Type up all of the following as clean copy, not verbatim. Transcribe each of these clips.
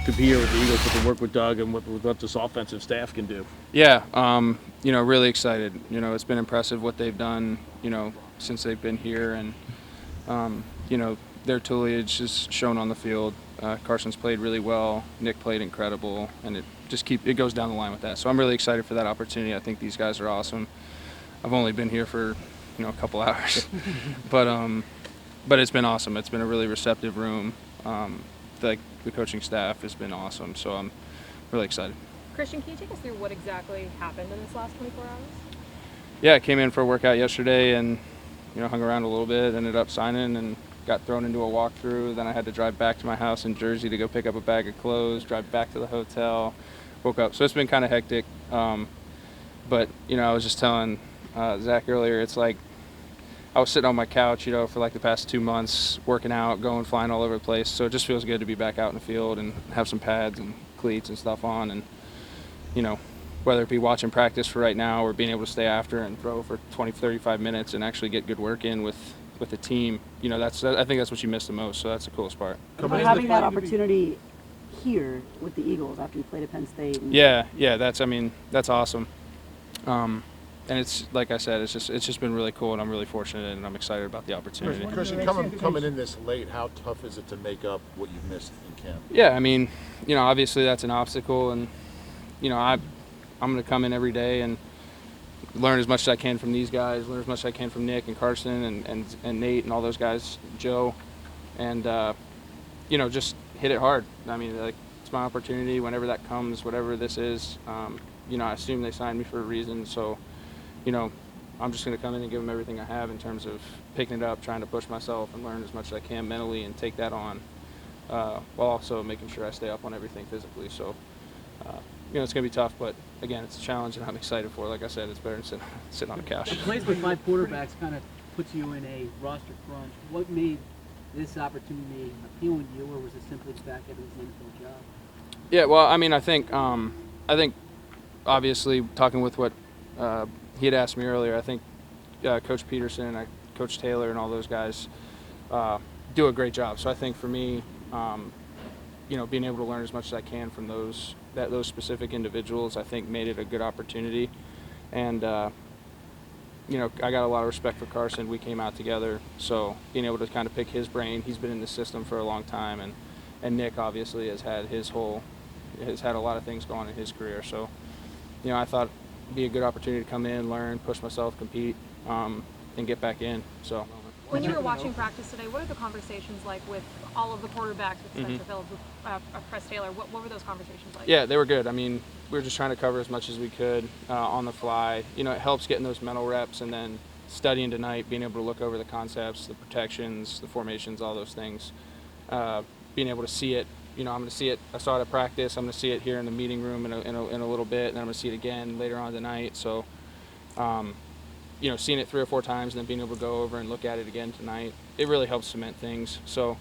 compete here with the Eagles, with the work with Doug and what this offensive staff can do. Yeah, really excited. It's been impressive what they've done, since they've been here, and their tutelage is shown on the field. Carson's played really well. Nick played incredible, and it goes down the line with that. So I'm really excited for that opportunity. I think these guys are awesome. I've only been here for a couple hours, but it's been awesome. It's been a really receptive room. The coaching staff has been awesome, so I'm really excited. Christian, can you take us through what exactly happened in this last 24 hours? Yeah, I came in for a workout yesterday and hung around a little bit, ended up signing and got thrown into a walkthrough. Then I had to drive back to my house in Jersey to go pick up a bag of clothes, drive back to the hotel, woke up. So it's been kind of hectic. But I was just telling Zach earlier, it's like I was sitting on my couch, for like the past 2 months, working out, flying all over the place. So it just feels good to be back out in the field and have some pads and cleats and stuff on. And, whether it be watching practice for right now or being able to stay after and throw for 20, 35 minutes and actually get good work in with the team, I think that's what you miss the most. So that's the coolest part. Having that opportunity here with the Eagles after you played at Penn State. Yeah, that's awesome. And it's like I said, it's just been really cool, and I'm really fortunate, and I'm excited about the opportunity. Christian, coming in this late, how tough is it to make up what you've missed in camp? Yeah, obviously that's an obstacle, and I'm going to come in every day and learn as much as I can from these guys, learn as much as I can from Nick and Carson and Nate and all those guys, Joe, and just hit it hard. It's my opportunity whenever that comes, whatever this is. I assume they signed me for a reason, so. I'm just going to come in and give them everything I have in terms of picking it up, trying to push myself and learn as much as I can mentally and take that on, while also making sure I stay up on everything physically. So, it's going to be tough, but again, it's a challenge and I'm excited for it. Like I said, it's better than sitting on a couch. Plays with 5 quarterbacks kind of puts you in a roster crunch. What made this opportunity appealing to you, or was it simply the fact that it was an NFL job? Yeah, well, I think obviously talking with what he had asked me earlier, I think Coach Peterson and Coach Taylor and all those guys do a great job. So I think for me, being able to learn as much as I can from those specific individuals, I think made it a good opportunity. And I got a lot of respect for Carson. We came out together, so being able to kind of pick his brain. He's been in the system for a long time, and Nick obviously has had a lot of things going on in his career. So I thought it'd be a good opportunity to come in, learn, push myself, compete, and get back in. So. When you were watching practice today, what are the conversations like with all of the quarterbacks, with Spencer Phillips, with Press Taylor? What were those conversations like? Yeah, they were good. We were just trying to cover as much as we could on the fly. It helps getting those mental reps and then studying tonight, being able to look over the concepts, the protections, the formations, all those things. Being able to see it. I'm going to see it. I saw it at practice. I'm going to see it here in the meeting room in a little bit, and then I'm going to see it again later on tonight. So, seeing it 3 or 4 times and then being able to go over and look at it again tonight, it really helps cement things. So,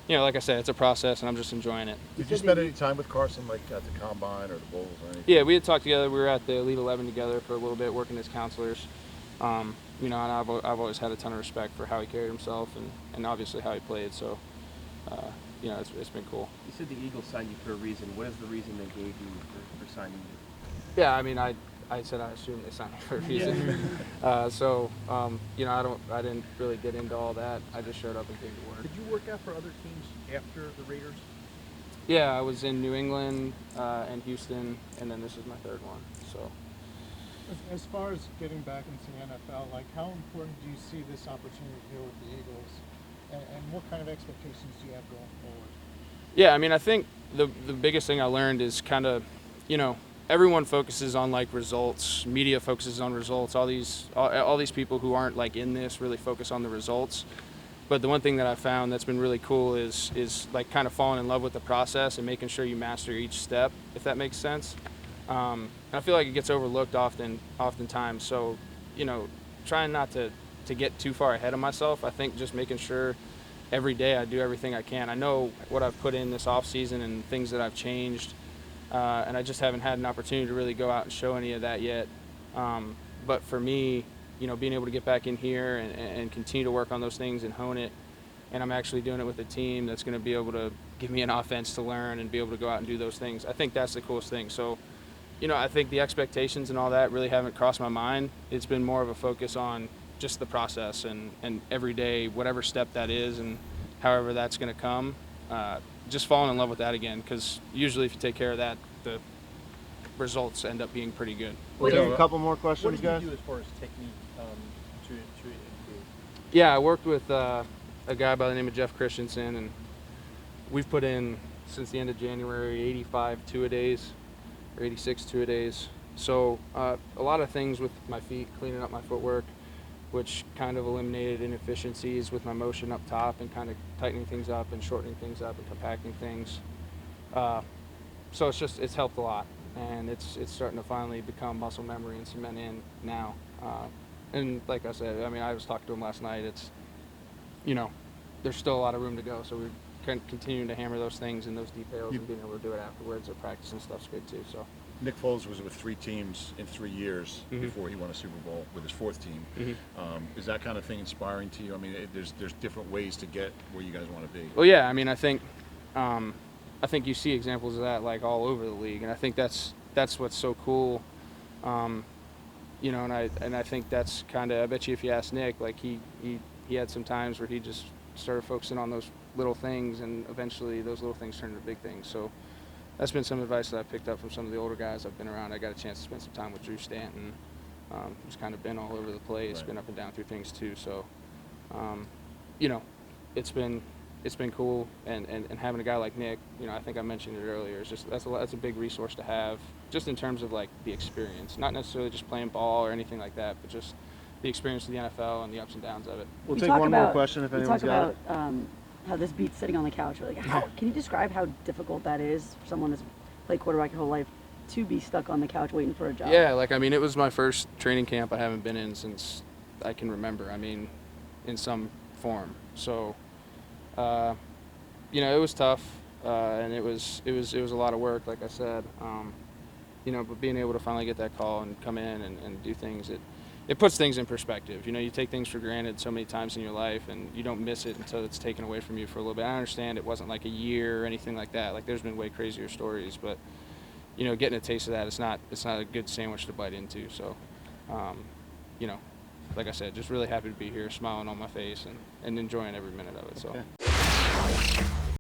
like I said, it's a process, and I'm just enjoying it. Did you spend any time with Carson, like at the Combine or the Bowls or anything? Yeah, we had talked together. We were at the Elite 11 together for a little bit, working as counselors. And I've always had a ton of respect for how he carried himself and obviously how he played. So, it's been cool. You said the Eagles signed you for a reason. What is the reason they gave you for signing you? Yeah, I said I assumed they signed me for a reason. I didn't really get into all that. I just showed up and came to work. Did you work out for other teams after the Raiders? Yeah, I was in New England and Houston, and then this is my 3rd one. So. As far as getting back into the NFL, how important do you see this opportunity here with the Eagles? And what kind of expectations do you have going forward? Yeah, I think the biggest thing I learned is kind of, everyone focuses on results. Media focuses on results. All these people who aren't in this really focus on the results. But the one thing that I found that's been really cool is kind of falling in love with the process and making sure you master each step, if that makes sense. And I feel like it gets overlooked oftentimes. So, trying not to get too far ahead of myself. I think just making sure every day I do everything I can. I know what I've put in this off season and things that I've changed, and I just haven't had an opportunity to really go out and show any of that yet. But for me, being able to get back in here and continue to work on those things and hone it, and I'm actually doing it with a team that's going to be able to give me an offense to learn and be able to go out and do those things. I think that's the coolest thing. So, I think the expectations and all that really haven't crossed my mind. It's been more of a focus on just the process and every day, whatever step that is and however that's going to come, just falling in love with that again, because usually if you take care of that, the results end up being pretty good. We have a couple more What questions, did you guys. do as far as technique to improve? Yeah, I worked with a guy by the name of Jeff Christensen, and we've put in, since the end of January, 85 two-a-days, or 86 two-a-days. So a lot of things with my feet, cleaning up my footwork, which kind of eliminated inefficiencies with my motion up top and kind of tightening things up and shortening things up and compacting things. So it's helped a lot, and it's starting to finally become muscle memory and cement in now. And like I said, I mean, I was talking to him last night. It's, there's still a lot of room to go. So we're continuing to hammer those things and those details and being able to do it afterwards. Our practice and stuff's good too. So. Nick Foles was with 3 teams in 3 years before he won a Super Bowl with his 4th team. Is that kind of thing inspiring to you? I mean, there's different ways to get where you guys want to be. Well, yeah. I mean, I think you see examples of that like all over the league, and I think that's what's so cool. And I think that's kind of, I bet you if you ask Nick, like he had some times where he just started focusing on those little things, and eventually those little things turned into big things. So that's been some advice that I picked up from some of the older guys I've been around. I got a chance to spend some time with Drew Stanton. Who's kind of been all over the place, Right. been up and down through things too. So, it's been cool, and having a guy like Nick, I think I mentioned it earlier, it's just that's a big resource to have, just in terms of like the experience, not necessarily just playing ball or anything like that, but just the experience of the NFL and the ups and downs of it. We'll We take talk one more about- question if we anyone's talk got it. about how this beats sitting on the couch. Like, can you describe how difficult that is for someone that's played quarterback your whole life to be stuck on the couch waiting for a job? Yeah, it was my first training camp I haven't been in since I can remember. I mean, in some form. So, it was tough, and it was a lot of work, like I said. But being able to finally get that call and come in and do things, it puts things in perspective. You take things for granted so many times in your life, and you don't miss it until it's taken away from you for a little bit. I understand it wasn't like a year or anything like that. Like, there's been way crazier stories, but getting a taste of that, it's not a good sandwich to bite into. So, like I said, just really happy to be here, smiling on my face and enjoying every minute of it. So. Okay.